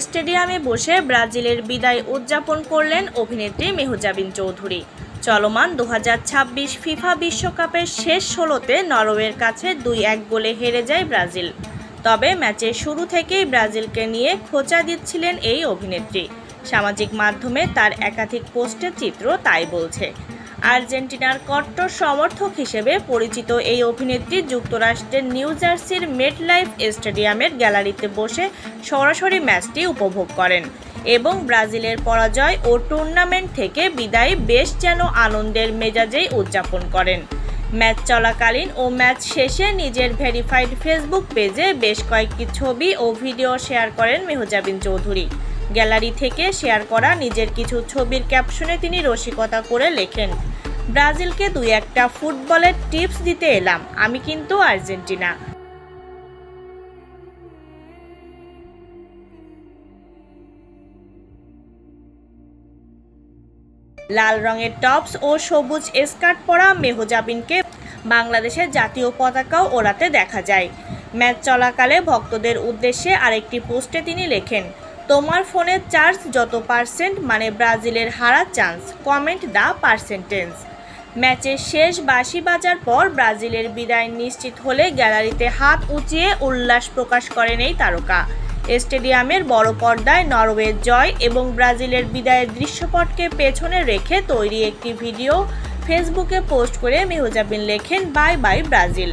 স্টেডিয়ামে বসে ব্রাজিলের বিদায় উদযাপন করলেন অভিনেত্রী মেহজাবিন চৌধুরী। চলমান 2026 ফিফা বিশ্বকাপের শেষ 16তে নরওয়ের কাছে 2-1 গোলে হেরে যায় ব্রাজিল। তবে ম্যাচের শুরু থেকেই ব্রাজিলকে নিয়ে খোঁচা দিচ্ছিলেন এই অভিনেত্রী। সামাজিক মাধ্যমে তার একাধিক পোস্টের চিত্র তাই বলছে। আর্জেন্টিনার কট্টর সমর্থক হিসেবে পরিচিত এই অভিনেত্রী যুক্তরাষ্ট্রের নিউ জার্সির মেটলাইফ স্টেডিয়ামের গ্যালারিতে বসে সরাসরি ম্যাচটি উপভোগ করেন এবং ব্রাজিলের পরাজয় ও টুর্নামেন্ট থেকে বিদায় বেশ যেন আনন্দের মেজাজেই উদযাপন করেন। ম্যাচ চলাকালীন ও ম্যাচ শেষে নিজের ভেরিফাইড ফেসবুক পেজে বেশ কয়েকটি ছবি ও ভিডিও শেয়ার করেন মেহজাবিন চৌধুরী। গ্যালারি থেকে শেয়ার করা নিজের কিছু ছবির ক্যাপশনে তিনি রসিকতা করে লেখেন, ব্রাজিলকে 2-1টা ফুটবলের টিপস দিতে এলাম, আমি কিন্তু আর্জেন্টিনা। লাল রঙের টপস ও সবুজ স্কার্ট পরা মেহজাবিনকে বাংলাদেশের জাতীয় পতাকাও ওড়াতে দেখা যায়। ম্যাচ চলাকালে ভক্তদের উদ্দেশ্যে আরেকটি পোস্টে তিনি লেখেন, তোমার ফোনের চার্জ যত পার্সেন্ট মানে ব্রাজিলের হারার চান্স, কমেন্ট দ্য পার্সেন্টেজ। ম্যাচের শেষ বাঁশি বাজার পর ব্রাজিলের বিদায় নিশ্চিত হলে গ্যালারিতে হাত উঁচিয়ে উল্লাস প্রকাশ করেন এই তারকা। স্টেডিয়ামের বড় পর্দায় নরওয়ের জয় এবং ব্রাজিলের বিদায়ের দৃশ্যপটকে পেছনে রেখে তৈরি একটি ভিডিও ফেসবুকে পোস্ট করে মেহজাবিন লেখেন, বাই বাই ব্রাজিল।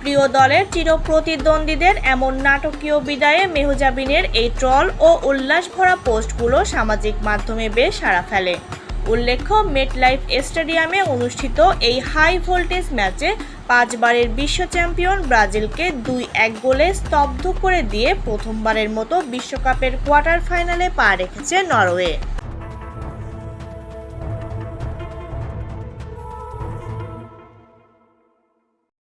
প্রিয় দলের চিরপ্রতিদ্বন্দ্বীদের এমন নাটকীয় বিদায়ে মেহজাবিনের এই ট্রল ও উল্লাস ভরা পোস্টগুলো সামাজিক মাধ্যমে বেশ সাড়া ফেলে। উল্লেখ্য, মেটলাইফ স্টেডিয়ামে অনুষ্ঠিত এই হাই ভোল্টেজ ম্যাচে 5 বারের বিশ্ব চ্যাম্পিয়ন ব্রাজিলকে 2-1 গোলে স্তব্ধ করে দিয়ে প্রথমবারের মতো বিশ্বকাপের কোয়ার্টার ফাইনালে পা রেখেছে নরওয়ে।